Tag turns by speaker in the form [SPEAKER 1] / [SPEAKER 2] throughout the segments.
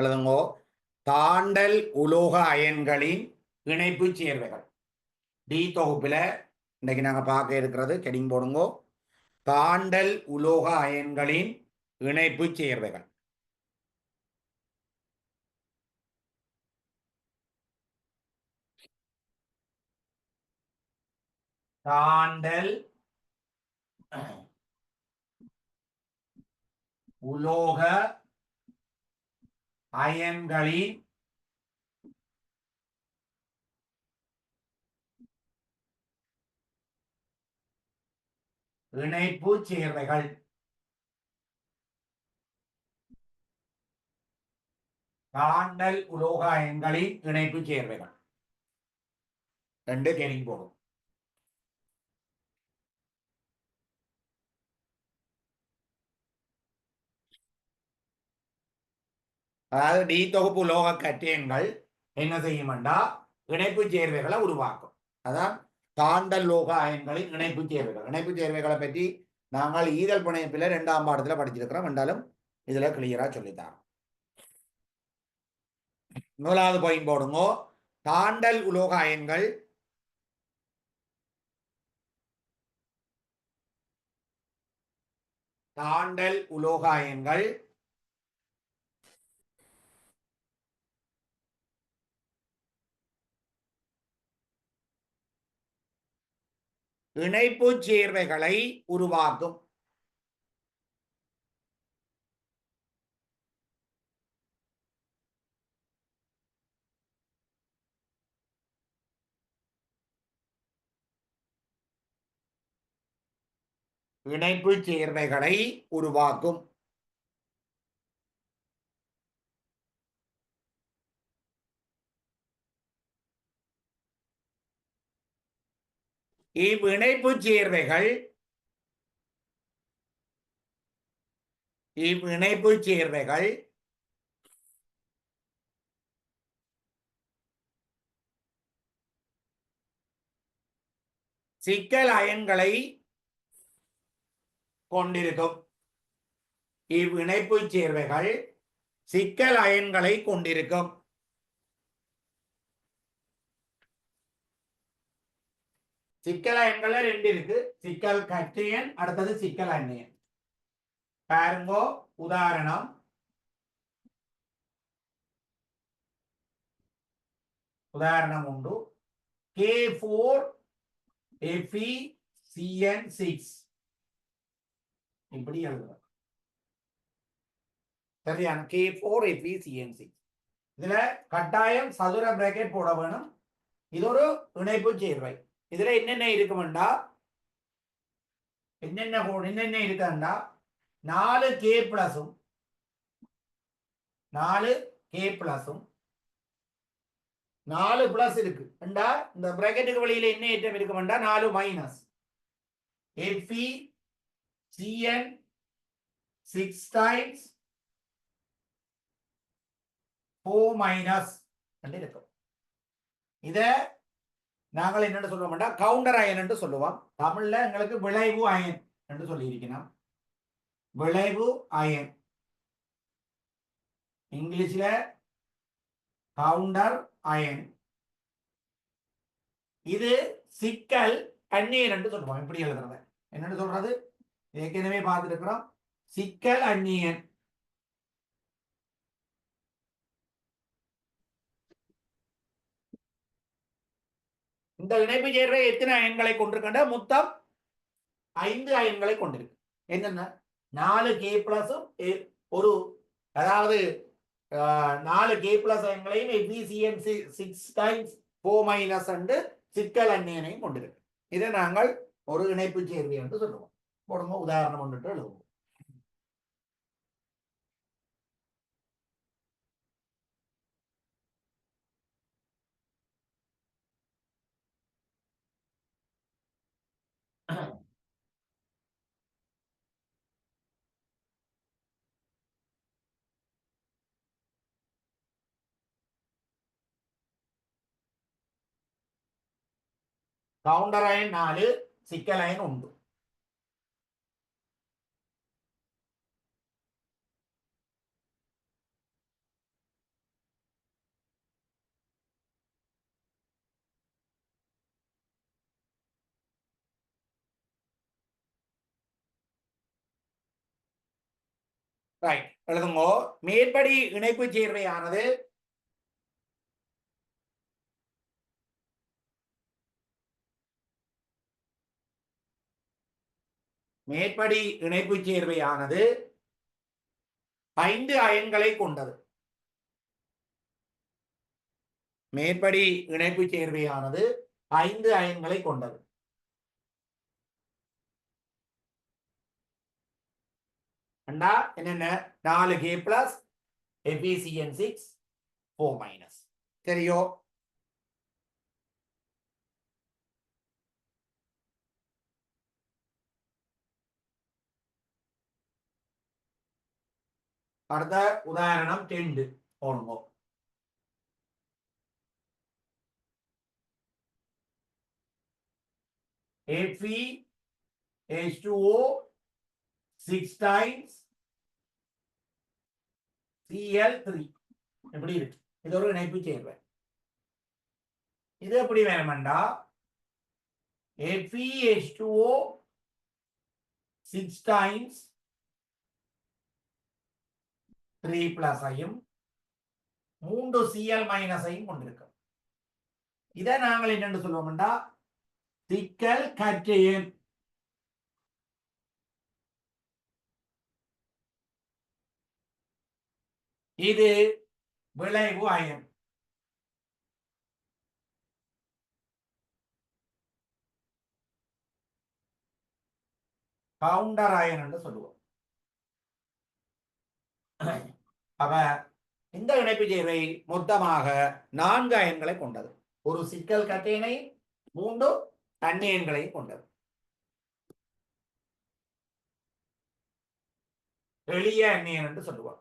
[SPEAKER 1] எழுதுங்கோ. தாண்டல் உலோக அயன்களின் இணைப்பு சேர்வைகள். டி தொகுப்பில் இன்னைக்கு நாங்கள் பார்க்க இருக்கிறது கெடிங் போடுங்கோ. தாண்டல் உலோக அயன்களின் இணைப்பு சேர்வைகள். தாண்டல் உலோக அயன்களின் இணைப்பு சேர்வைகள். தாண்டல் உலோக அயன்களின் இணைப்பு சேர்வைகள் ரெண்டு கெடிங் போடும். அதாவது டி தொகுப்பு உலோக கட்டியங்கள் என்ன செய்யும்டா இணைப்பு சேர்வைகளை உருவாக்கும். அதான் தாண்டல் லோக அயன்களின் இணைப்பு சேர்வைகள். இணைப்பு சேர்வைகளை பற்றி நாங்கள் ஈதல் பிணைப்பில் 2ஆம் பாடத்தில் படிச்சிருக்கிறோம். என்றாலும் இதுல கிளியரா சொல்லித்தாரோம். முதலாவது பாயிண்ட் போடுங்க. தாண்டல் உலோக அயன்கள் தாண்டல் உலோக அயன்கள் இணைப்பு சேர்வைகளை உருவாக்கும். இணைப்பு சேர்வைகளை உருவாக்கும். இவ்விணைப்பு சேர்வைகள் சிக்கல் அயன்களை கொண்டிருக்கும். இவ்விணைப்பு சேர்வைகள் சிக்கல் அயன்களை கொண்டிருக்கும். சிக்கல் அயன்கள் ரெண்டு இருக்கு. சிக்கல் கட்டியன், அடுத்தது சிக்கல் அந்நியன். பாருங்கோ உதாரணம். உதாரணம் உண்டு. K4FeCN6 இப்படி எழுதுறோம். சரியான K4FeCN6. இதுல கட்டாயம் சதுர பிராக்கெட் போட வேணும். இது ஒரு இணைப்பு சேர்வை. இதுல என்னென்ன இருக்குமெண்டா என்னென்ன இருக்குண்டா 4K பிளஸும் 4 பிளஸ் இருக்கு. இந்த பிராக்கெட்டுக்கு வெளியில என்ன ஏற்றம் இருக்குமெண்டா 4 மைனஸ். FeCN6 டைம்ஸ் 4 மைனஸ் இருக்கும். இத நாங்கள் என்ன சொல்லுவோம்டா கவுண்டர் அயன் என்று சொல்லுவோம். தமிழ்ல எங்களுக்கு விளைவு அயன் என்று சொல்லி இருக்கணும். விளைவு அயன், இங்கிலீஷ்ல கவுண்டர் அயன். இது சிக்கல் அந்நியன் என்று சொல்லுவோம். இப்படி எழுதுறது என்னன்னு சொல்றது ஏற்கனவே பார்த்துட்டு இருக்கிறோம். சிக்கல் அந்நியன். இந்த இணைப்பு சேர்வை எத்தனை அயன்களை கொண்டிருக்கின்ற மொத்தம் 5 அயன்களை கொண்டிருக்கு. என்னென்ன 4K பிளஸும் ஒரு அதாவது 4K plus அயன்களையும் FeCN6 times 4 minus என்று சிக்கல் அந்நியனையும் கொண்டிருக்கு. இதை நாங்கள் ஒரு இணைப்பு சேர்வை என்று சொல்லுவோம். போடுங்க உதாரணம் ஒன்று எழுதுவோம். கவுண்டர் அயன் 4, சிக்கல் அயன் 1. ரைட், எழுதுங்கோ. மேற்படி இணைப்பு சேர்வையானது மேற்படி இணைப்பு சேர்வையானது 5 அயன்களை கொண்டது. மேற்படி இணைப்பு சேர்வையானது 5 அயன்களை கொண்டது. என்னென்ன? 4K plus FeCN6 4 minus. சரியோ? அடுத்த உதாரணம் 2 போடுங்க. FeH2O 6 times Cl3 எப்படி இருக்கு? இது ஒரு இணைப்பு சேர்வை. இது எப்படி வேணும்டா, FeH2O 6 times 3 பிளஸ் ஐயும் 3 Cl மைனஸ் ஐயும் கொண்டிருக்கும். இதை நாங்கள் என்னென்று சொல்லுவோம்டா, சிக்கல் கற்றையன். இது விளைவு அயன். கவுண்டர் அயன் என்று சொல்லுவோம். அப்ப இந்த இணைப்பு சேர்வை மொத்தமாக 4 அயன்களை கொண்டது. ஒரு சிக்கல் கட்டையினை 3 அந்நியன்களை கொண்டது. எளிய அந்நியன் என்று சொல்லுவார்.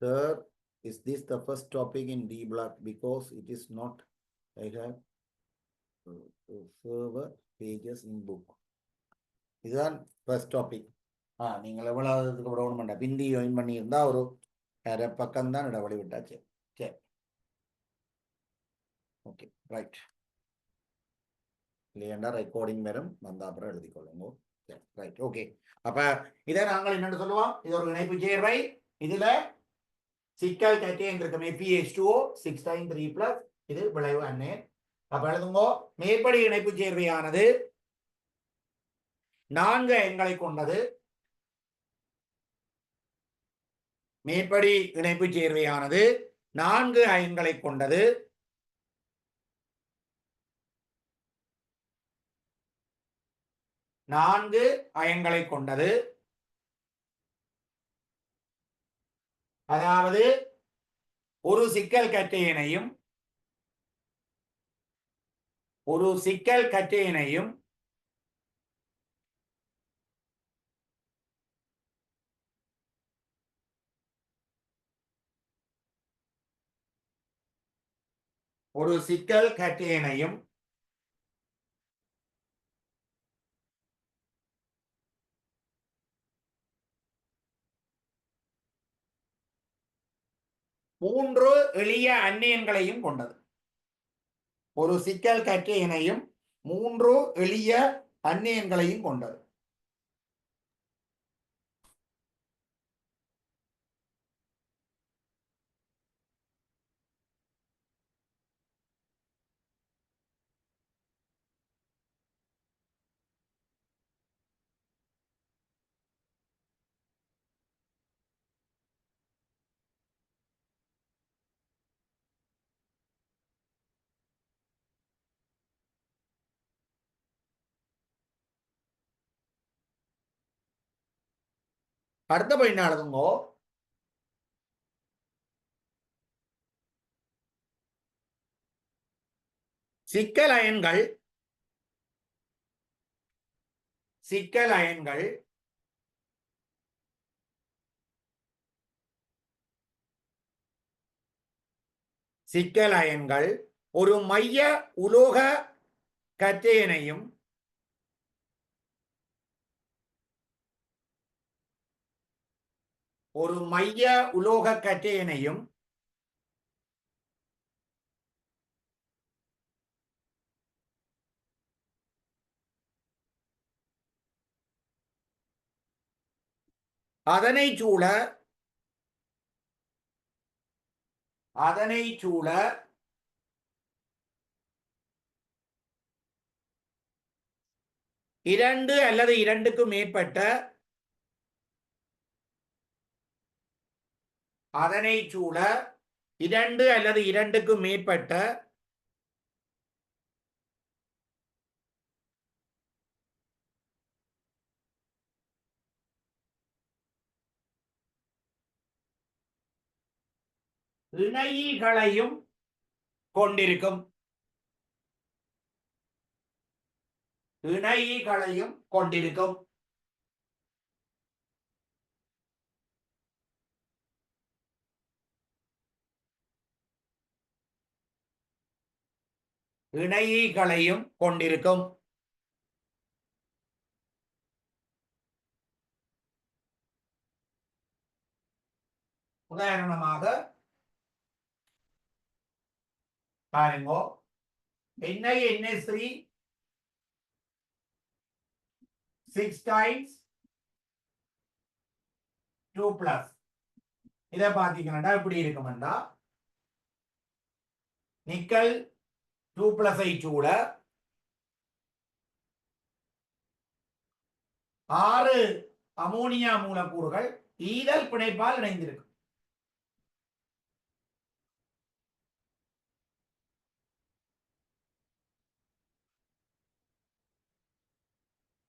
[SPEAKER 2] Sir, is this the first topic in D block? Because it is not, I have further pages in book. இதுதான் ஃபர்ஸ்ட் டாபிக். நீங்கள் எவ்வளவு இதுக்கு விட ஒன்றும் வேண்டாம். பிந்தி ஜாயின் பண்ணியிருந்தா ஒரு அரை பக்கம் தான் இடவழி விட்டாச்சு. சரி, ஓகே, ரைட். இல்லையண்டா ரெக்கார்டிங் வரும், வந்த அப்புறம் எழுதிக்கொள்ளுங்க. சரி, ரைட், ஓகே. அப்ப இதை நாங்கள் என்னென்னு சொல்லுவோம், இது ஒரு இணைப்பு சேர்வை. இதுல சிக்கல் கட்டேன் இருக்கும் FeH2O 6 times 3 plus, இது விளைவு அண்ணன். அப்ப எழுதுங்கோ, மேற்படி இணைப்பு சேர்வையானது 4 அயன்களை கொண்டது. மேற்படி இணைப்பு சேர்வையானது 4 அயன்களை கொண்டது. நான்கு அயன்களை கொண்டது. அதாவது ஒரு சிக்கல் கட்டையினையும் ஒரு சிக்கல் கட்டையினையும் 3 எளிய அந்நியன்களையும் கொண்டது. ஒரு சிக்கல் கட்டையினையும் 3 எளிய அந்நியன்களையும் கொண்டது. அடுத்த பாயிண்ட் எழுதுங்கோ. சிக்கல் அயன்கள் சிக்கல் அயன்கள் ஒரு மைய உலோக கற்றையனையும் ஒரு மைய உலோக கற்றையனையும் அதனை சூழ இரண்டு அல்லது இரண்டுக்கும் மேற்பட்ட அதனை சூழ இரண்டு அல்லது இரண்டுக்கும் மேற்பட்ட இணையிகளையும் கொண்டிருக்கும். இணையிகளையும் கொண்டிருக்கும். இணையிகளையும் கொண்டிருக்கும். உதாரணமாக பாருங்க, NiNH3 6 times 2 plus இதை பார்த்தீங்கன்னா இப்படி இருக்குமெண்டா நிக்கல் 2 பிளஸ் ஐ சூட 6 அமோனியா மூலக்கூறுகள் ஈதல் பிணைப்பால் இணைந்திருக்கும்.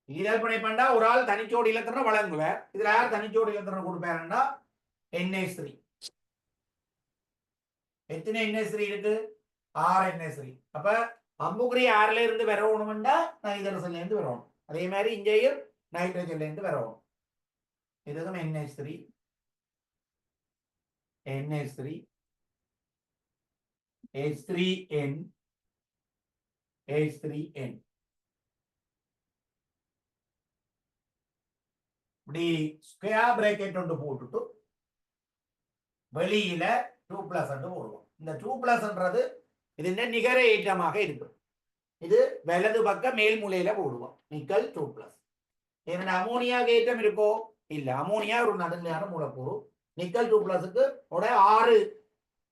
[SPEAKER 2] ஈதல் பிணைப்பண்டா ஒரு ஆள் தனிச்சோடி இலக்கணம் வழங்குவார். இதுல யார் தனிச்சோடி இலக்கணம் கொடுப்பாருன்னா NH3. எத்தனை NH3 இருக்கு? 6 NH3. அப்ப அம்புக்குறி 6ல இருந்து வரணும்னா நைட்ரஜன்ல இருந்து வரணும். அதே மாதிரி இங்கேயும் நைட்ரஜன்ல இருந்து வரணும். இதுதான் NH3 NH3 H3N H3N. இப்படி ஸ்கொயர் பிராக்கெட் ஒன்று போட்டுட்டு வெளியில 2 பிளஸ் போடுவோம். இந்த 2 பிளஸ்ன்றது இது நிகர ஏற்றமாக இருக்கும். இது வலது பக்க மேல் மூலையில போடுவோம். Nickel 2 plus. ஏன்னா அமோனியா ஏற்றம் இருக்கோ இல்ல, அமோனியா ஒரு நடுநிலையான மூலக்கூறு. நிக்கல் 2 பிளஸுக்கு 6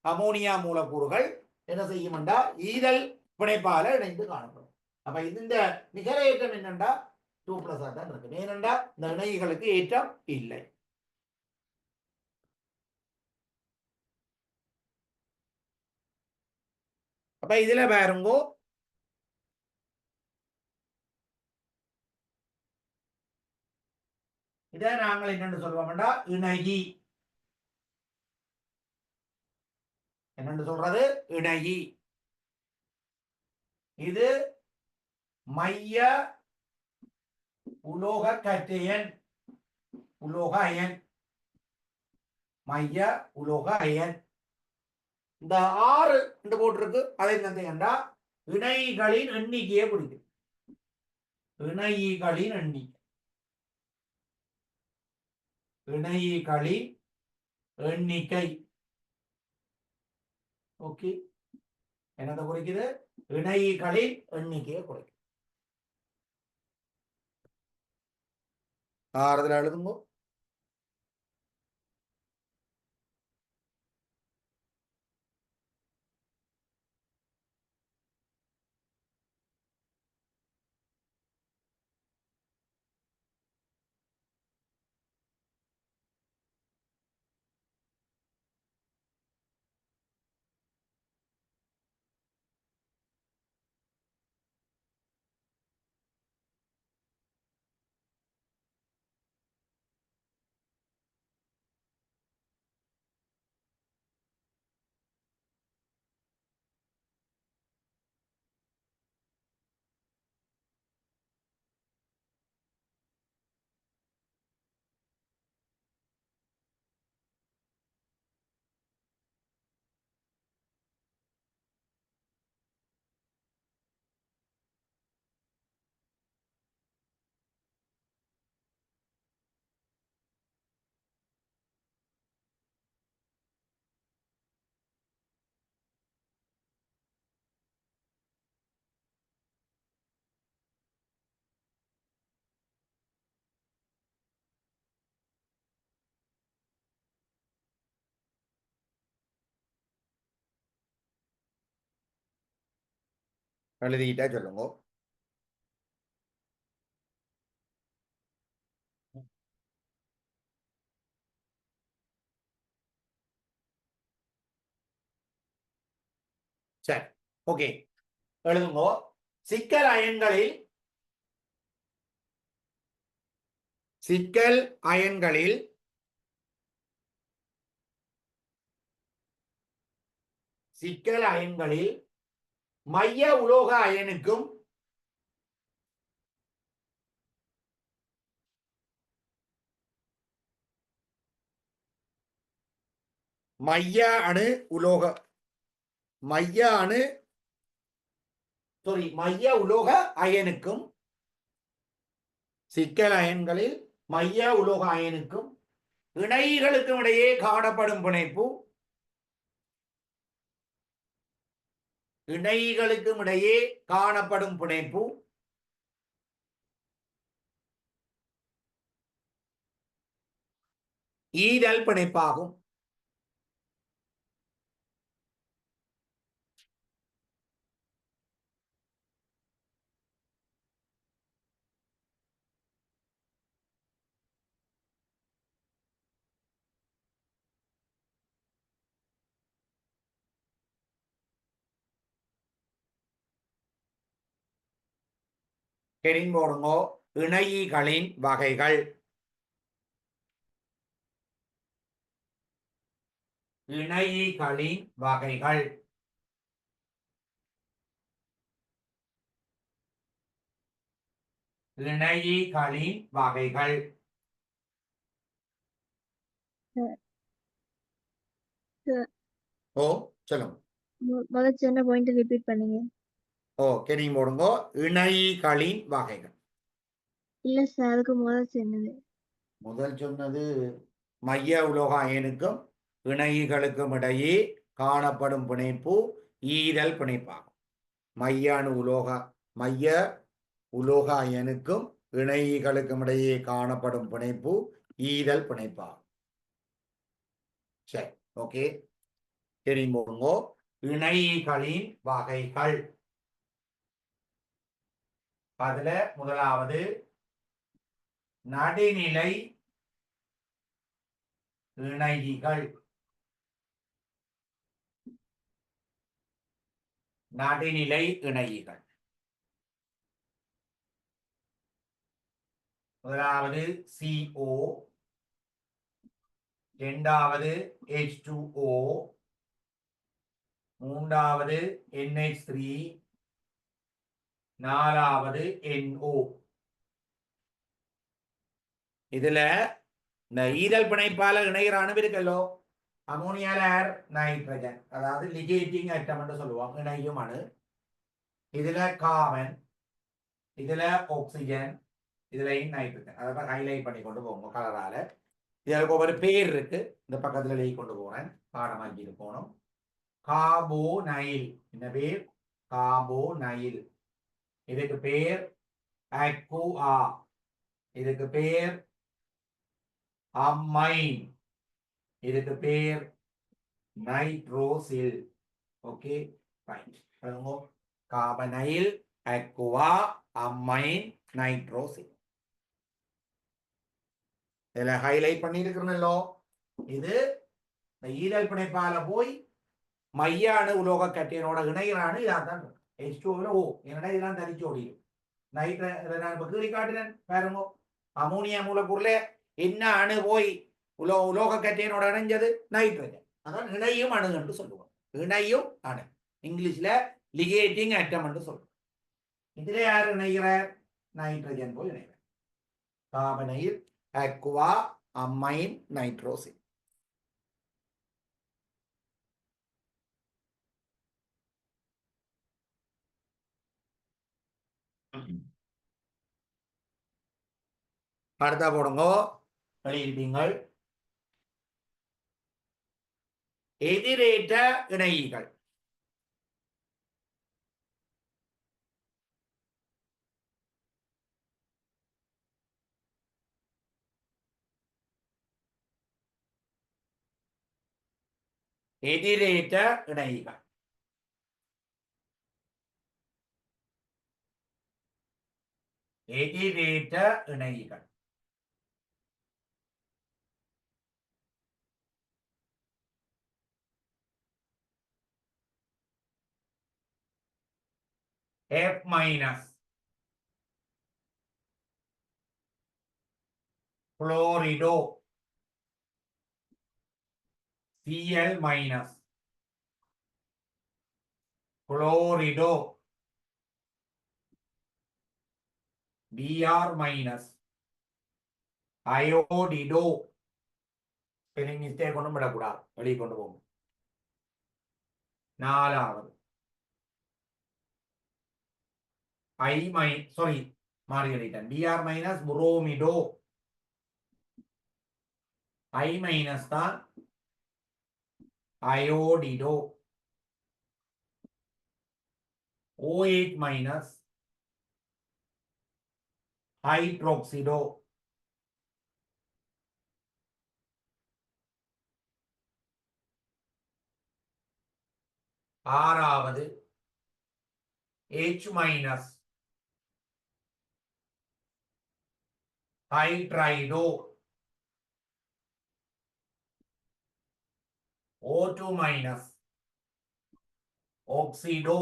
[SPEAKER 2] அமோனியா மூலக்கூறுகள் என்ன செய்யும்டா ஈதல் பிணைப்பால இணைந்து காணப்படும். அப்ப இந்த நிகர ஏற்றம் என்னண்டா 2 பிளஸ் தான் இருக்கு. ஏனென்றா இந்த இணைகளுக்கு ஏற்றம் இல்லை. அப்ப இதுல பாருங்கோ, இதை நாங்கள் என்னென்னு சொல்வோம்டா இணையி. என்னென்னு சொல்றது? இணையி. இது மைய உலோக கற்றையன், உலோக அயன், மைய உலோக அயன். இந்த 6 போட்டிருக்கு. அதை என்னன்னா இணைகளின் எண்ணிக்கையை குறிக்கும். இணைகளின் எண்ணிக்கை, இணைகளின் எண்ணிக்கை. ஓகே, என்னதை குறிக்குது? இணைகளின் எண்ணிக்கையை குறைக்கும். ஆறுதல் எழுதுங்க. எழுதிட்டா சொல்லுங்க. சரி, ஓகே, எழுதுங்க. சிக்கல் அயன்களில் சிக்கல் அயன்களில் சிக்கல் அயன்களில் மைய உலோக அயனுக்கும் மைய அணு உலோக மைய அணு மைய உலோக அயனுக்கும் சிக்கல் அயன்களில் மைய உலோக அயனுக்கும் இணைகளுக்கும் இடையே காணப்படும் பிணைப்பு இணைகளுக்கும் இடையே காணப்படும் பிணைப்பு ஈரல் பிணைப்பாகும். தெரிந்து போடுங்கோ. இணையிகளின் வகைகள். இணையிகளின் வகைகள். இணையிகளின் வகைகள். ஓ, சொல்லுங்க.
[SPEAKER 3] முதல்ல சொன்ன பாயிண்ட் ரிப்பீட் பண்ணுங்க.
[SPEAKER 2] ஓ, தெரிந்து போடுங்கோ. இணையிகளின் வகைகள்.
[SPEAKER 3] இல்ல சார், அதுக்கு முதல் சொன்னது.
[SPEAKER 2] முதல் சொன்னது மைய உலோக அயனுக்கும் இணைகளுக்கும் இடையே காணப்படும் பிணைப்பு ஈரல் பிணைப்பாகும். மைய உலோக அயனுக்கும் இணைகளுக்கும் இடையே காணப்படும் பிணைப்பு ஈரல் பிணைப்பாகும். சரி, ஓகே, தெரியுமோ. இணைகளின் வகைகள். அதுல முதலாவது நடுநிலை இணையிகள். நடுநிலை இணையிகள். முதலாவது CO, இரண்டாவது H2O, மூன்றாவது NH3, நாலாவது NO. இதுல இந்த ஈரல் பிணைப்பால இணைகிற அணு இருக்கல்லோ, அமோனியால நைட்ரஜன், அதாவது லிகேட்டிங் ஐட்டம் என்று சொல்லுவோம், இணையும் அணு. இதுல கார்பன், இதுல ஆக்சிஜன், இதுல நைட்ரஜன். அதை ஹைலைட் பண்ணி கொண்டு போங்க கலரால. இதுக்கு ஒவ்வொரு பேர் இருக்கு, இந்த பக்கத்துல எழுதி கொண்டு போறேன், பாடமாக்கி போகணும். கார்போனைல், என்ன பேர்? கார்போனைல். இதுக்கு பேர் அக்வா. இதுக்கு பேர் அமைன். இதுக்கு பேர் nitrosyl. Okay, right. Carbonyl, aqua, amine, nitrosyl. இதுல ஹைலைட் பண்ணிருக்கிறனோ, இது ஈரல் பிணைப்பால போய் மைய அணு உலோக கட்டியனோட இணைகிறானு இதான் H2O. என்னடா இதெல்லாம் தரிச்சு ஓடிடும். நைட்ரஜன் கீழே காட்டினேன் பாருங்க. அமோனியா மூலக்கூறுல என்ன அணு போய் உலோக கட்டியனோட இணைஞ்சது? நைட்ரஜன். அதான் இணையும் அணு என்று சொல்லுவோம். இணையும் அணு, இங்கிலீஷ்ல லிகேட்டிங் ஆட்டம் என்று சொல்லுவோம். இதுல யார் இணைகிறார்? நைட்ரஜன் போய் இணைகிறார். Carbonyl, aqua, amine, nitrosyl. அடுத்த போடுங்க, எழுதியிருப்பீங்கள். எதிரேற்ற இணையிகள். எதிரேற்ற இணையிகள்.
[SPEAKER 1] எதிரேற்ற இணைகள். F minus chlorido Cl minus chlorido Br minus iodido. Spelling mistake கொண்டு விடக்கூடாது, வெளியே கொண்டு போகும். நாலாவது மாறி எழுதிட்டேன். Br minus புரோமிடோ. I minus தான் அயோடிடோ. OH minus hydroxido. ஆறாவது H minus ஹைட்ரைடோ. O2 minus oxido.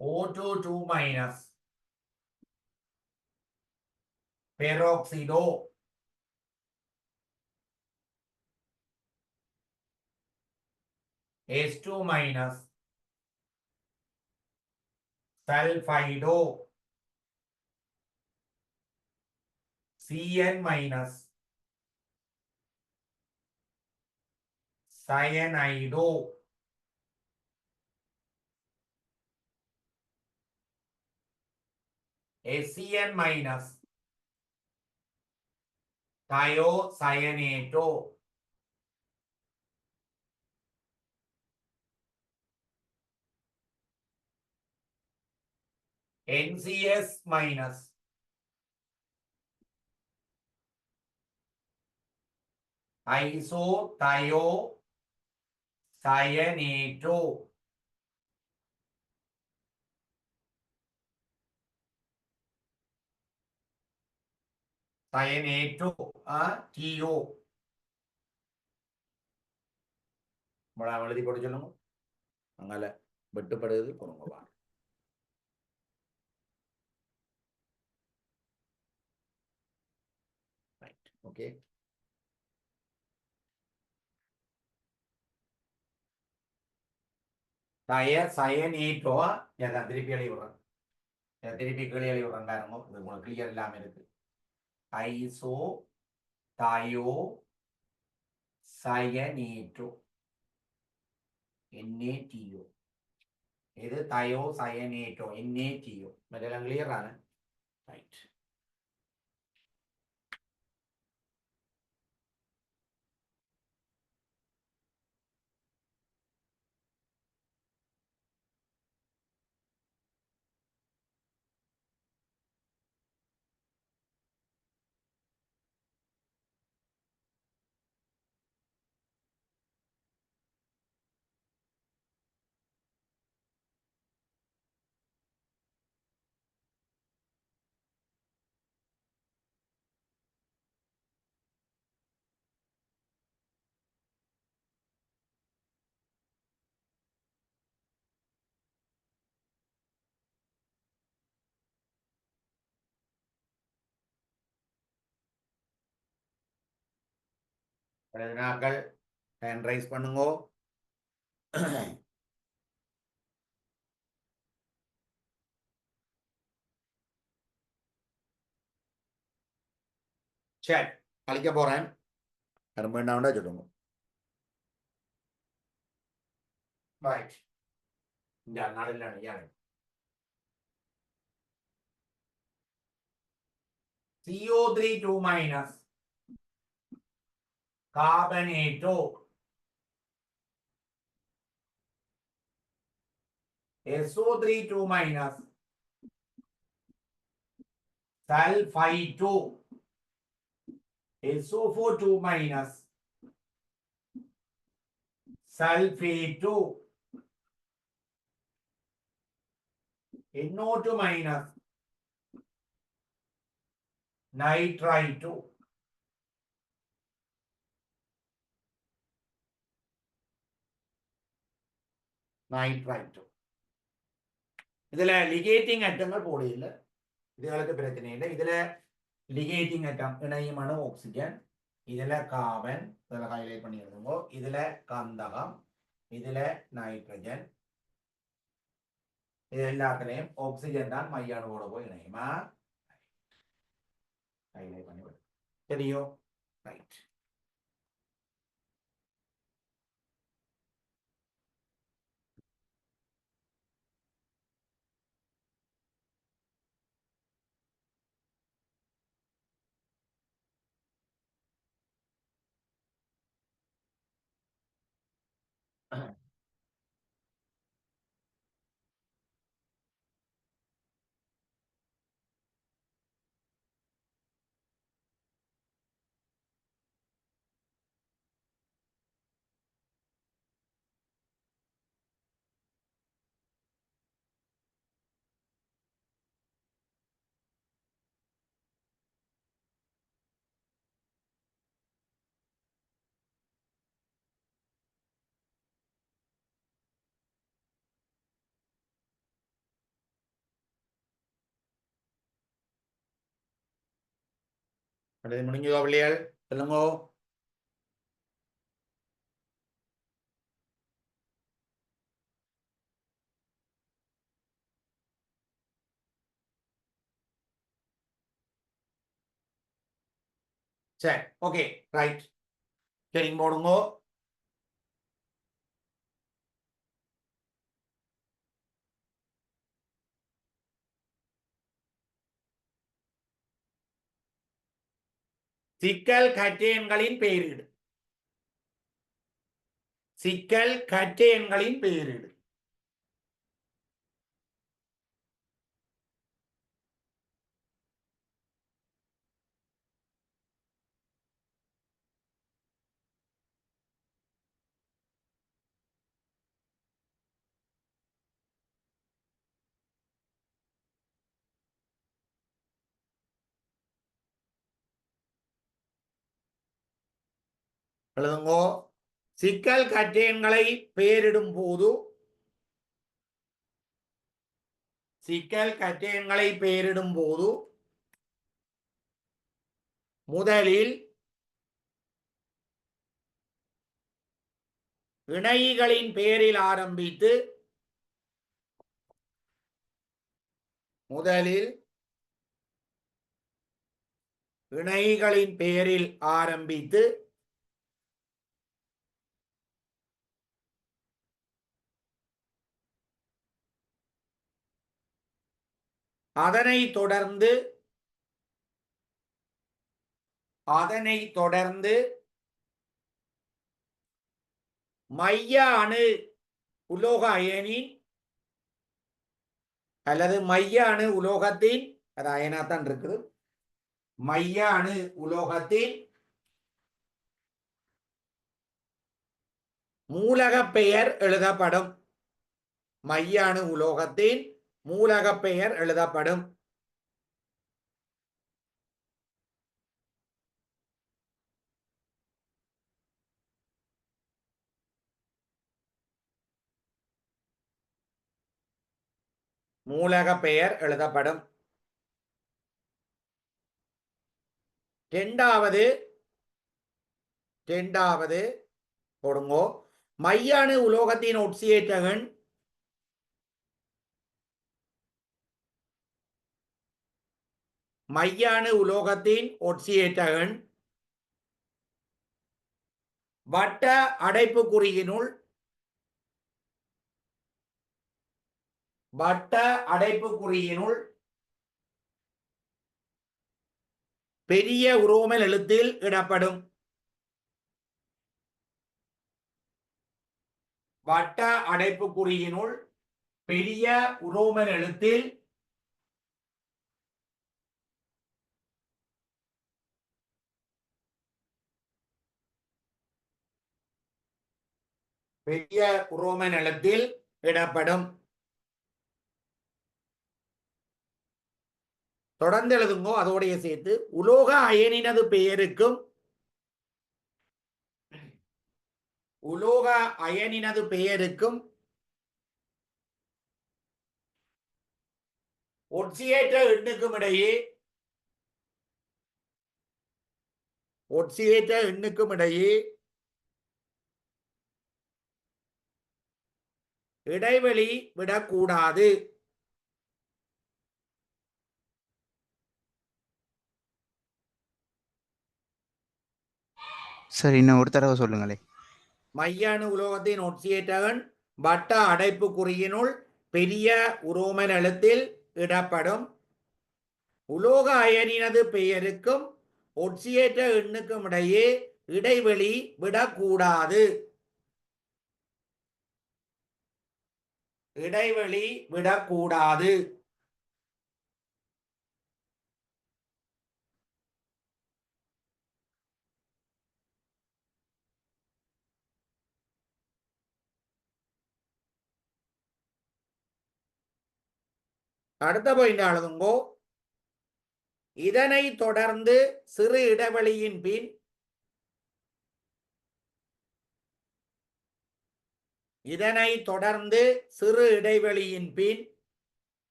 [SPEAKER 1] O2 2 minus peroxido. H2 minus sulfido. Cn minus cyanide. SCN minus thiocyanate. NCS minus isothiocyanate. Cyanate TO. எழுதி போட்டு சொல்லுங்க. அங்கால வெட்டுப்படுது கொடுங்க. ஓகே, தயசயனேட்டோ. திருப்பி எழுதி விடுறேன், திருப்பி கீழே எழுதி விடுறேன் பாருங்க, இது உங்களுக்கு கிளியர் இல்லாம இருக்கு. Iso thio சயனேட்டோ NaTO. இது தயோ சயனேட்டோ NaTO. இதெல்லாம் கிளியர் ஆன ரைட். எழுதினாக்கள் ஹேண்ட் ரைஸ் பண்ணுங்க. சரி, கழிக்க போறேன். வேண்டாம்டா சொல்லுங்க. ரைட், இந்த நடுவில் CO3 2 minus carbonato. SO3 2 minus sulfite. SO4 2 minus sulphate NO2 minus nitrite nitrite இதுல லிகேட்டிங் அட்டங்கள் போட இல்லை இதுகளுக்கு பிரச்சனை இல்லை இதுல லிகேட்டிங் அட்டம் இணையும் அணு ஆக்சிஜன் இதுல கார்பன் இதுல ஹைலைட் பண்ணி எழுதுங்க இதுல கந்தகம் இதுல நைட்ரஜன் இது எல்லாத்துலயும் ஆக்சிஜன் தான் மையானோட போய் இணையுமா ஹைலைட் பண்ணி விடு தெரியும் ரைட் அடுத்து முடிஞ்சதோ பிள்ளைகள் சொல்லுங்க சரி ஓகே ரைட் சரி போடுங்க சிக்கல் கற்றேன்களின் பெயரிடு சிக்கல் கற்றேன்களின் பெயரிடு எழுதுங்கோ சிக்கல் கற்றேன்களை பெயரிடும் போது சிக்கல் கற்றேன்களை பெயரிடும் போது முதலில் இணைகளின் பெயரில் ஆரம்பித்து முதலில் இணைகளின் பெயரில் ஆரம்பித்து அதனைத் தொடர்ந்து மைய அணு உலோக அயனின் அல்லது மைய அணு உலோகத்தின் அது அயனாத்தான் இருக்குது மைய அணு உலோகத்தின் மூலகப் பெயர் எழுதப்படும் மைய அணு உலோகத்தின் மூலகப் பெயர் எழுதப்படும் மூலகப் பெயர் எழுதப்படும் இரண்டாவது கொடுங்கோ மைய அணு உலோகத்தின் ஒட்சியேற்றகன் மைய அணு உலோகத்தின் ஒட்சியேற்றகன் வட்ட அடைப்புக்குறியினுள் பெரிய உரோமல் எழுத்தில் இடப்படும் வட்ட அடைப்புக்குறியினுள் பெரிய உரோமல் எழுத்தில்
[SPEAKER 2] பெரிய ரோமன் எழுத்தில் இடப்படும். தொடர்ந்து எழுதுங்கோ அதோடைய சேர்த்து. உலோக அயனினது பெயருக்கும் உலோக அயனினது பெயருக்கும் ஒட்சியேற்ற எண்ணுக்கும் இடையே இடைவெளி விடக்கூடாது.
[SPEAKER 4] சார் இன்னும் ஒரு தடவை சொல்லுங்களே.
[SPEAKER 2] மைய அணு உலோகத்தின் ஒட்சியேற்ற எண் வட்ட அடைப்புக்குறியினுள் பெரிய உரோமன் எழுத்தில் இடப்படும். உலோக அயனினது பெயருக்கும் ஒட்சியேற்ற எண்ணுக்கும் இடையே இடைவெளி விடக்கூடாது. இடைவெளி விடக்கூடாது. அடுத்த பாயிண்ட் எழுதுங்கோ. இதனை தொடர்ந்து சிறு இடைவெளியின் பின்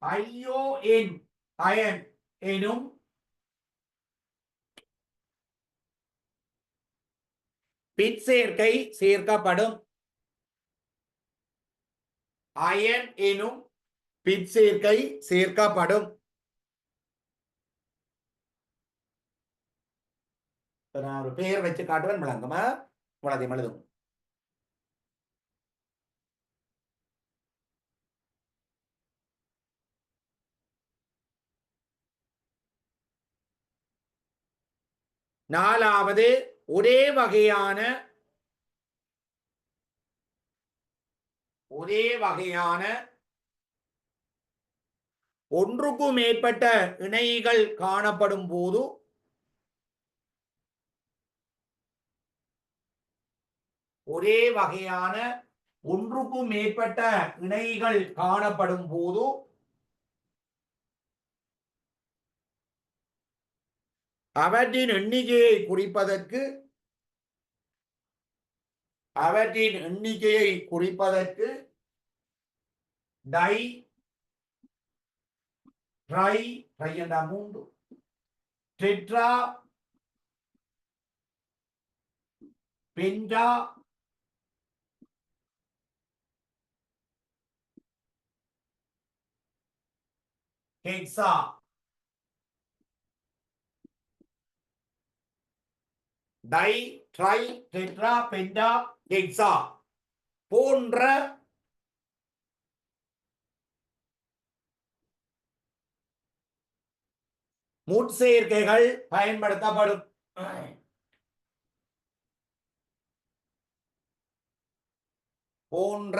[SPEAKER 2] ION அயன் எனும் பிற்சேர்க்கை சேர்க்கப்படும். அயன் எனும் பிற்சேர்க்கை சேர்க்கப்படும். நான் ஒரு பெயர் வச்சு காட்டுவேன் விளங்குமா? இவ்வளதையும் எழுதும். நாலாவது ஒரே வகையான ஒன்றுக்கும் மேற்பட்ட இணைகள் காணப்படும் போது அவற்றின் எண்ணிக்கையை குறிப்பதற்கு டை ட்ரை என்ற 3 tetra penta hexa di tri tetra penta hexa போன்ற முட்சேர்க்கைகள் பயன்படுத்தப்படும். போன்ற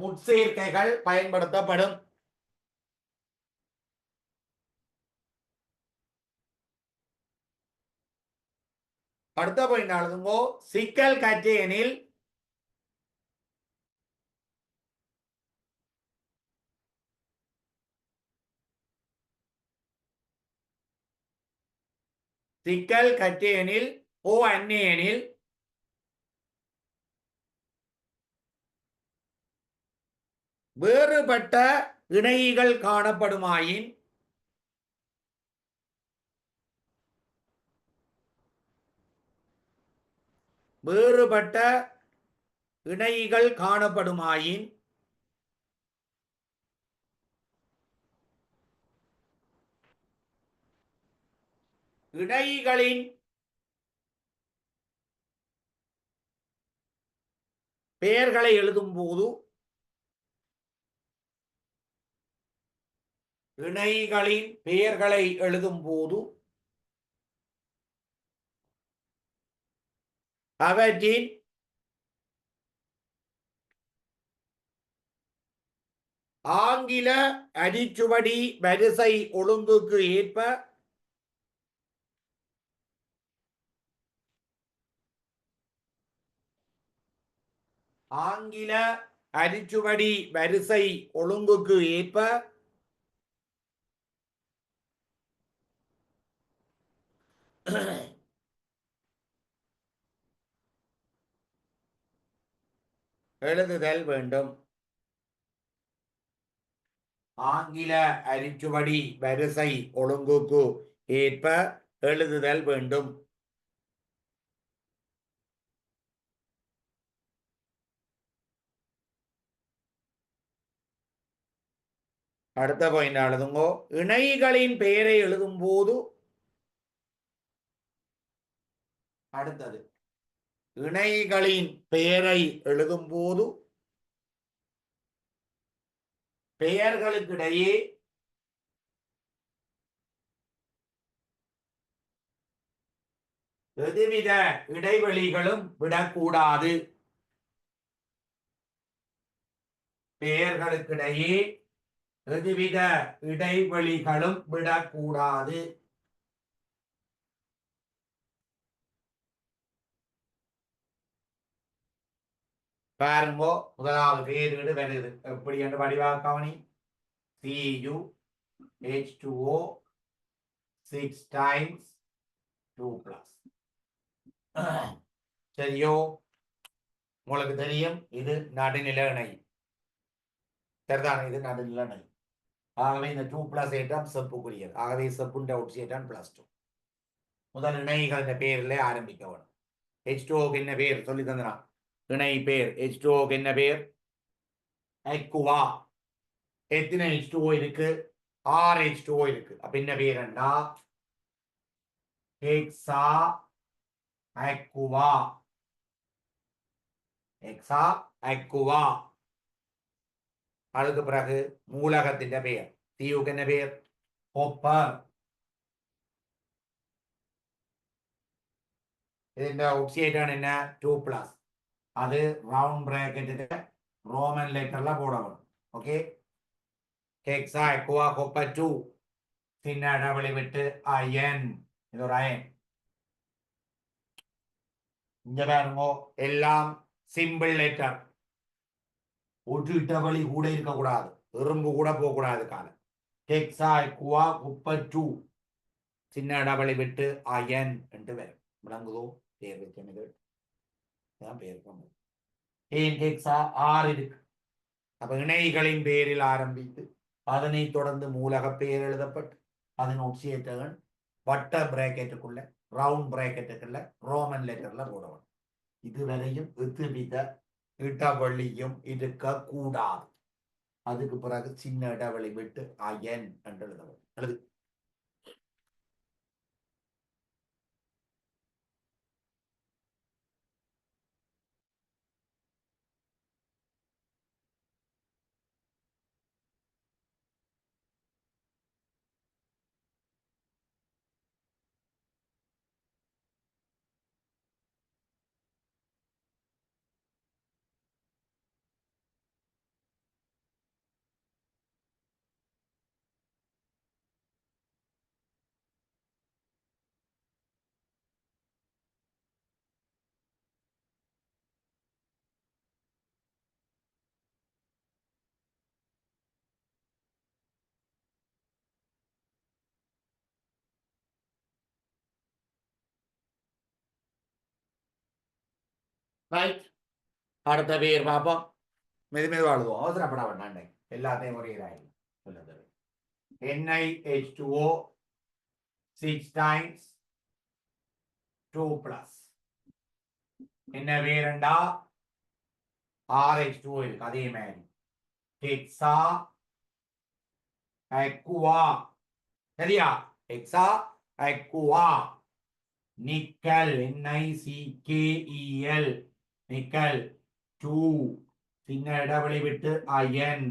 [SPEAKER 2] முட்சேர்க்கைகள் பயன்படுத்தப்படும். அடுத்த பாயிண்ட் எழுதுங்கோ. சிக்கல் கற்றேனில் ஓ அந்நியனில் வேறுபட்ட இணைகள் காணப்படுமாயின் இணைகளின் பெயர்களை எழுதும் போது
[SPEAKER 1] இணைகளின் பெயர்களை எழுதும் போது அவற்றின் ஆங்கில அடிச்சுவடி வரிசை ஒழுங்குக்கு ஏற்ப ஆங்கில அரிச்சுவடி வரிசை ஒழுங்குக்கு ஏற்ப எழுதுதல் வேண்டும். ஆங்கில அரிச்சுவடி வரிசை ஒழுங்குக்கு ஏற்ப எழுதுதல் வேண்டும். அடுத்த பாயிண்ட் எழுதுங்கோ. இணைகளின் பெயரை எழுதும் போது அடுத்தது இணைகளின் பெயரை எழுதும் போது பெயர்களுக்கிடையே எதுவித இடைவெளிகளும் விடக்கூடாது. பெயர்களுக்கிடையே எதுவித இடைவெளிகளும் விடக்கூடாது. பாருங்கோ, முதலாவது பேர் வீடு வருது. எப்படி என்று வடிவாக்கவனி. CuH2O 6 times 2 plus. சரியோ? உங்களுக்கு தெரியும் இது நடுநிலை இணை. சரிதானே? இது நடுநிலை இணை. ஆகவே இந்த 2 பிளஸ் ஏற்றம் செப்புக்குரியது. ஆகவே செப்புண்ட ஒட்சியேட்டான் +2. முதல் இணைகள் பேரில் ஆரம்பிக்க வேணும். H2O என்ன பேர் சொல்லி தந்தனா? இணை பேர் H2O என்ன பேர்? அக்வா. எத்தனை H2O இருக்கு? 6 H2O இருக்கு. அப்ப என்ன Berunda hexa Aqua. Hexa Aqua. அதுக்கு பிறகு மூலகத்தின் பெயர் தீவுக்கு என்ன பேர்? கொப்பர். ഇതിന്റെ ഓക്സിഡേറ്റർ என்ன? 2 plus. அது ரவுண்ட் பிராக்கெட்டில் ரோமன் லெட்டர்ல போடணும். ஓகே. ஹெக்ஸா அக்வா கொப்பர் 2 சின்ன இடைவெளி விட்டு அயன். இது ஒரு அயன். இங்க பாருங்க, எல்லாம் சிம்பிள் லெட்டர். ஒரு இடைவெளி கூட இருக்கக்கூடாது, எறும்பு கூட போகக்கூடாது. காலம் ஹெக்ஸா அக்வா கொப்பர் 2 சின்ன இடைவெளி விட்டு அயன் என்று வரும். விளங்குதோ? பேர் வைக்கிறது பேர் ஏன் ஹெக்ஸா 6 இருக்கு. அப்ப இணைகளின் பேரில் ஆரம்பித்து அதனை தொடர்ந்து மூலக பெயர் எழுதப்பட்டு அதன் ஒட்சியேட்டர்கள் வட்ட பிராக்கெட்டுக்குள்ள ரவுண்ட் பிராக்கெட்டுக்குள்ள ரோமன் லெட்டர்ல போடணும். இதுவரையும் எதுவித இடைவெளியும் இருக்க கூடாது. அதுக்கு பிறகு சின்ன இடைவெளி விட்டு அயன் என்று எழுதணும். எழுது. ரைட். அடுத்த பேர் பார்ப்போம். மெதுமெதுவாக எழுதுவோம், அவசரப்பட வேண்டாண்டே. எல்லாத்தையும் ஒரே இதாகும். NiH2O 6 times 2 plus. என்ன வேறண்டா 6H2O இருக்கு. அதே மாதிரி ஹெக்ஸா அக்வா. சரியா? Hexa Aqua. Nickel NiCKEL nickel 2 சின்ன இடைவெளி விட்டு அயன்.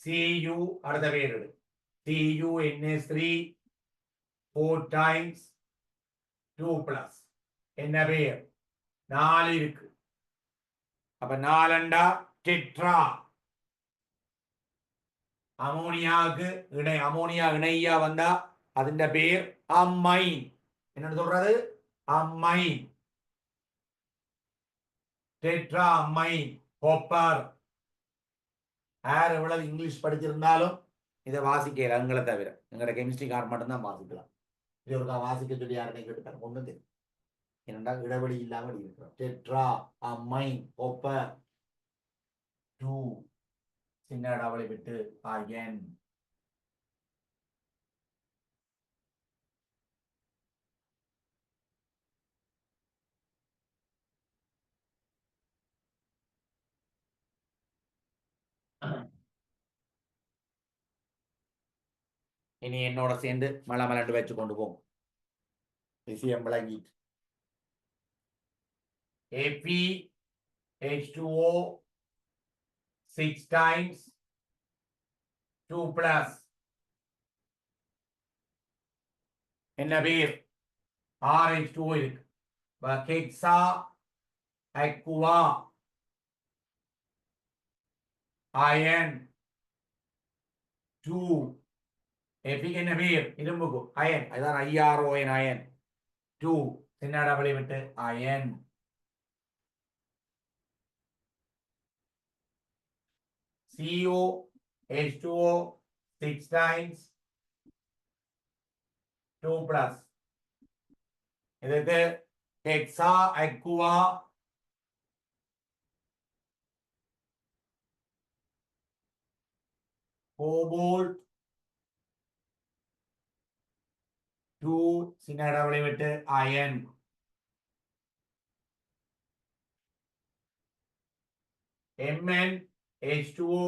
[SPEAKER 1] Cu அடுத்த பேர் எடு. CuNH3 4 times 2 plus என்ன பேர் 4 இருக்கு. அப்ப 4 டெட்ரா. அமோனியாவுக்கு அமோனியா இணையா வந்தா அதிண்ட பேர் அம்மைன். என்ன சொல்றது? அம்மைன். Tetra ammine copper. யார் எவ்வளவு இங்கிலீஷ் படிச்சிருந்தாலும் இதை வாசிக்க எங்களை தவிர எங்களோட கெமிஸ்ட்ரி கார் மட்டும்தான் வாசிக்கலாம். இது ஒரு வாசிக்க சொல்லி யாருமே கேட்டுக்காரு ஒண்ணு தெரியும். என்னடா இடைவெளி இல்லாமல் இருக்கிறோம். டெட்ரா அம்மைன் காப்பர் 2 சின்ன இடைவெளி விட்டு அயன். இனி என்னோட சேர்ந்து மலமலண்டு வச்சு கொண்டு போகும் விஷயம் விளங்கிட்டு. Fe(H2O) 6 times 2 plus என்ன பேர் RH2O இருக்கு. Hexa Aqua iron 2. எஃபிக்கு என்ன பேர் இரும்புக்கு அயன். அதான் IRON அயன் 2 சின்ன டபுளை விட்டு அயன். CuH2O 6 times 2 plus இதுக்கு ஹெக்ஸா அக்வா கோபால்ட் 2 சின்ன டபுளை விட்டு அயன். MnH2O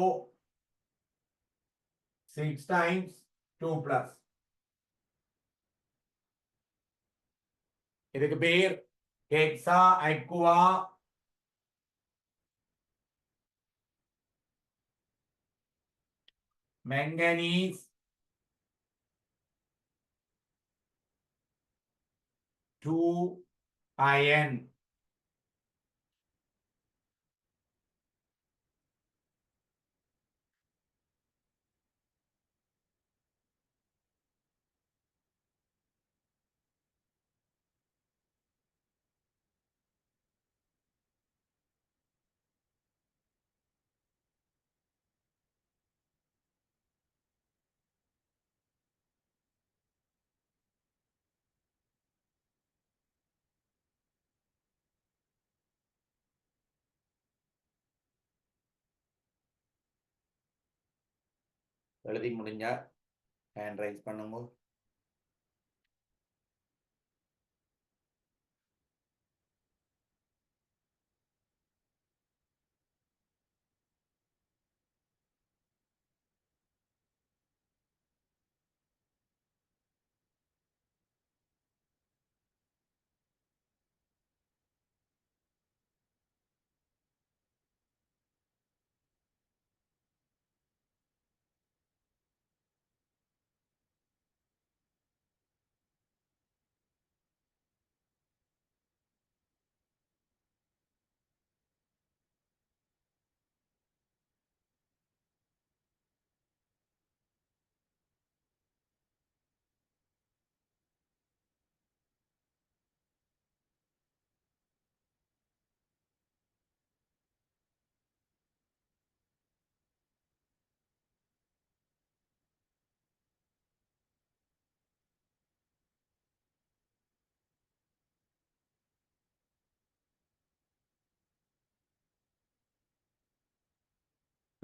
[SPEAKER 1] 6 times 2 plus இதுக்கு பேர் ஹெக்ஸா அக்வா manganese 2 iron. எழுதி முடிஞ்சா ஹேண்ட் ரைஸ் பண்ணுங்க.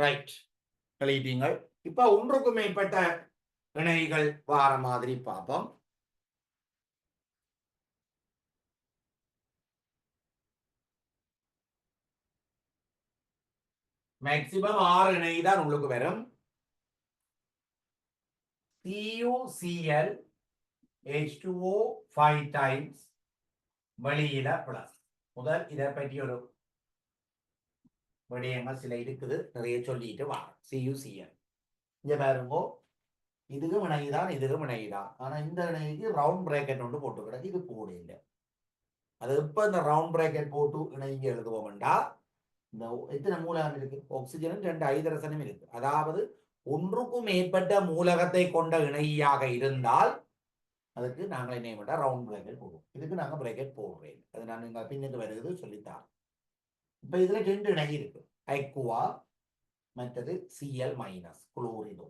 [SPEAKER 1] ரைட் எழுதிட்டீங்கள். இப்ப ஒன்றுக்கும் மேற்பட்ட இணைகள் வார மாதிரி பார்ப்போம். மேக்சிமம் 6 இணை தான் உங்களுக்கு வரும். CuCl H2O 5 times வெளியில பிளஸ். முதல் இதை பற்றி ஒரு விடயங்கள் சில இருக்குது, நிறைய சொல்லிட்டு வா. CuCl
[SPEAKER 2] இங்க பாருங்க, இதுக்கு வினைதான் இதுக்கு வினைதான். ஆனா இந்த வினைக்கு ரவுண்ட் பிரேக்கெட் ஒன்று போட்டு கிடக்கு, இது போட இல்லை. அது எப்ப இந்த ரவுண்ட் பிரேக்கெட் போட்டு இணைங்க எழுதுவோம்டா, இந்த எத்தனை மூலகம் இருக்கு, ஆக்சிஜனும் 2 ஹைட்ரஜனும் இருக்கு. அதாவது ஒன்றுக்கும் மேற்பட்ட மூலகத்தை கொண்ட இணையாக இருந்தால் அதுக்கு நாங்கள் என்ன பண்ணா ரவுண்ட் பிரேக்கெட் போடுவோம். இதுக்கு நாங்கள் பிரேக்கெட் போடுறேன். அது நான் இங்க பின்னுக்கு வருகிறது சொல்லித்தான். இப்ப இதுல 2 இணை இருக்கு, ஐக்குவா மற்றது Cl மைனஸ் குளோரினோ.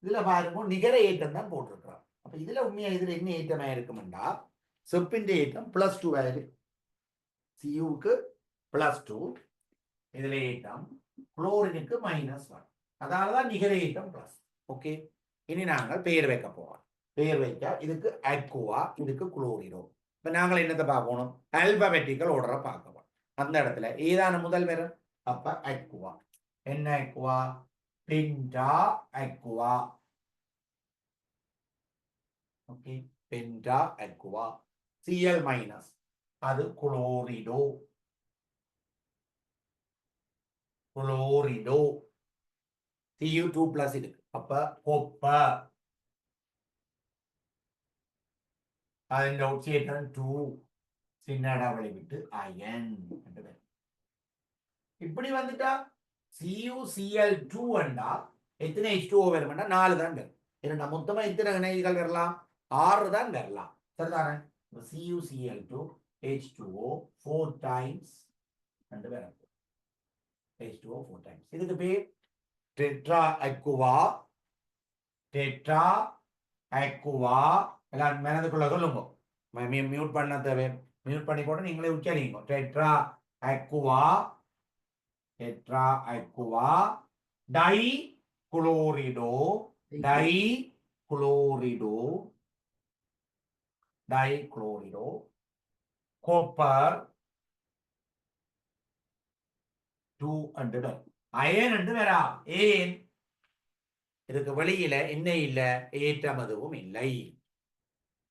[SPEAKER 2] இதுல பாருங்க நிகர ஏற்றம் தான் போட்டிருக்கிறோம். அப்ப இதுல உண்மையா இதுல என்ன ஏற்றமா இருக்குமெண்டா, செப்பின் ஏற்றம் +2 ஆயிருக்கு, Cuக்கு +2, இதுல ஏற்றம் குளோரினுக்கு -1. அதனாலதான் நிகர ஏற்றம் பிளஸ். ஓகே, இனி நாங்கள் பெயர் வைக்க போறோம். பெயர் வைக்க இதுக்கு அக்வா, இதுக்கு குளோரினோ. இப்ப நாங்கள் என்னத்தை பார்க்கணும், ஆல்பபெட்டிக்கல் ஆர்டரை பார்க்கணும். அந்த இடத்துல ஏதான முதல் வரும், அப்ப அக்வா. என்ன aqua, penta aqua. Okay, penta aqua. Cl minus அது குளோரிடோ, குளோரிடோ. Cu 2+ இருக்கு, அப்ப கொப்பர். അതിന്റെ ഓക്സിജൻ 2 சின்னடவளை விட்டு அயன். இப்படி வந்துட்டா CuCl2 என்றா எத்தனை H2O வரும்னா 4 தான் வரும். ஏன்னா மொத்தமா எத்தனை இணைகள் வரலாம், 6 தான் வரலாம். சரிதானே? CuCl2 H2O 4 டைம்ஸ் ரெண்டு வரும், H2O 4 டைம்ஸ். இதுக்கு பேர் டெட்ரா அக்வா. Tetra Aqua. எல்லாம் மனதுக்குள்ள சொல்லுங்க, மியூட் பண்ண தேவை, மியூட் பண்ணி போட்டு நீங்களே உச்சரிங்க. Tetra aqua, tetra aqua di chlorido, di chlorido, di chlorido copper 200. Ion என்று வரா, ஏன் இதுக்கு வெளியில என்ன இல்ல, ஏற்றம் எதுவும் இல்லை,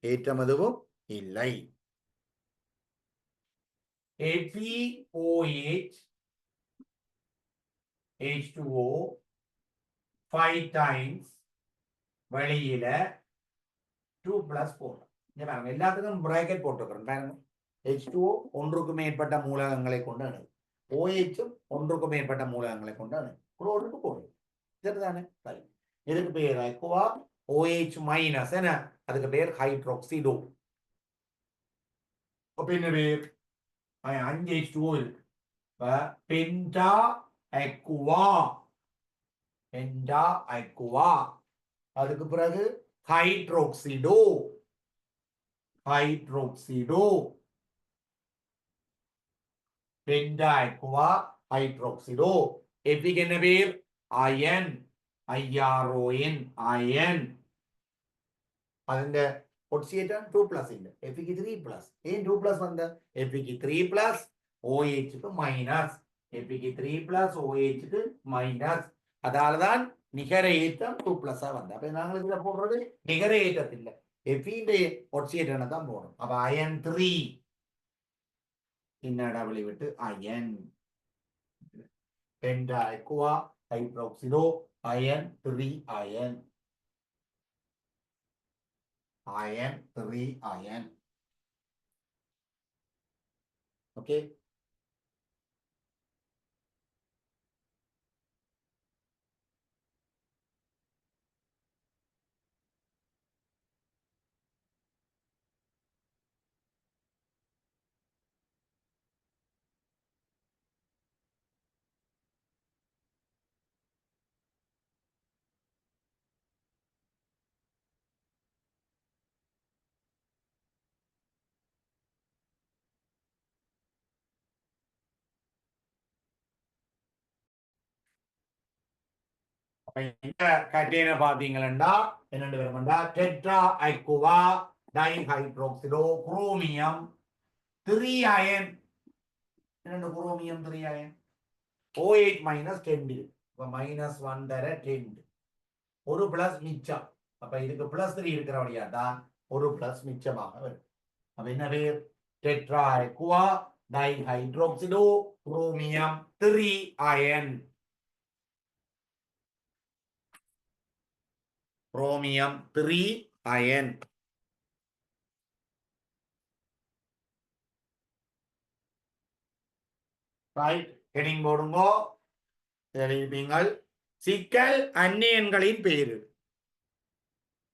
[SPEAKER 2] ஏற்றம் எதுவும் இல்லை. FeOH H2O 5 டைம்ஸ், வெளியில 2+4. எல்லாத்துக்கும் பிராக்கெட் போட்டுக்கிறோம் பாருங்க. H2O ஒன்றுக்கு மேற்பட்ட மூலகங்களை கொண்டு அணு, OH ஒன்றுக்கு மேற்பட்ட மூலகங்களை கொண்டு அணு, குளோருக்கு போடுறோம். சரிதானே? சரி, இதுக்கு பேர் அக்வா. OH மைனஸ் என்ன, அதுக்கு பேர் ஹைட்ரோக்சிடோ. அப்ப என்ன பேர், 5 H2O இருக்கு, பென்டா அக்வா, பென்டா அக்வா. அதுக்கு பிறகு ஹைட்ரோக்சிடோ, ஹைட்ரோக்சிடோ, பென்டா அக்வா ஹைட்ரோக்சிடோ. எஃபிக்கு என்ன பேர், அயன், IRON, அயன். അതിന്റെ ഒക്സിജൻ 2+ ഉണ്ട്, എഫിക്ക് 3+. ഏൻ 2+ വന്ന, എഫിക്ക് 3+, OHക്ക് മൈനസ്, എഫിക്ക് 3+, OHക്ക് മൈനസ്. അതാലதான் நிகர ஏற்றம் 2+ வந்த. அப்ப நாங்கள் இதுல போடுறது நிகர ஏற்றத்தில் எஃபிന്റെ ஒக்சிஜனை தான் போடணும். அப்ப அயன் 3 இன்னடவளை விட்டு ion, penta aqua hydroxido iron 3 ion, iron 3 iron. Okay, கட்டேன பாத்தீங்களா என்னண்டு வரும்டா, tetra aqua dihydroxido chromium 3 ion. என்னண்டு குரோமியம் 3 அயன், OH மைனஸ் 10. அப்ப -1 தர 10, ஒரு பிளஸ் மிச்சம். அப்ப இதுக்கு +3 இருக்கிறபடியா தான் ஒரு பிளஸ் மிச்சமாக வரும். அப்ப என்ன பேர், tetra aqua dihydroxido chromium 3 ion. Chromium 3 ion. Right, heading போடுங்கோ. எழுதிப்பீங்கள். சிக்கல் அந்நியன்களின் பேரு.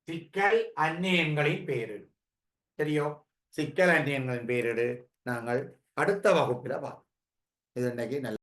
[SPEAKER 2] சிக்கல் அந்நியன்களின் பேரு சரியோ? சிக்கல் அந்நியன்களின் பேரிடு நாங்கள் அடுத்த வகுப்பில் பார்ப்போம். இது இன்னைக்கு நல்ல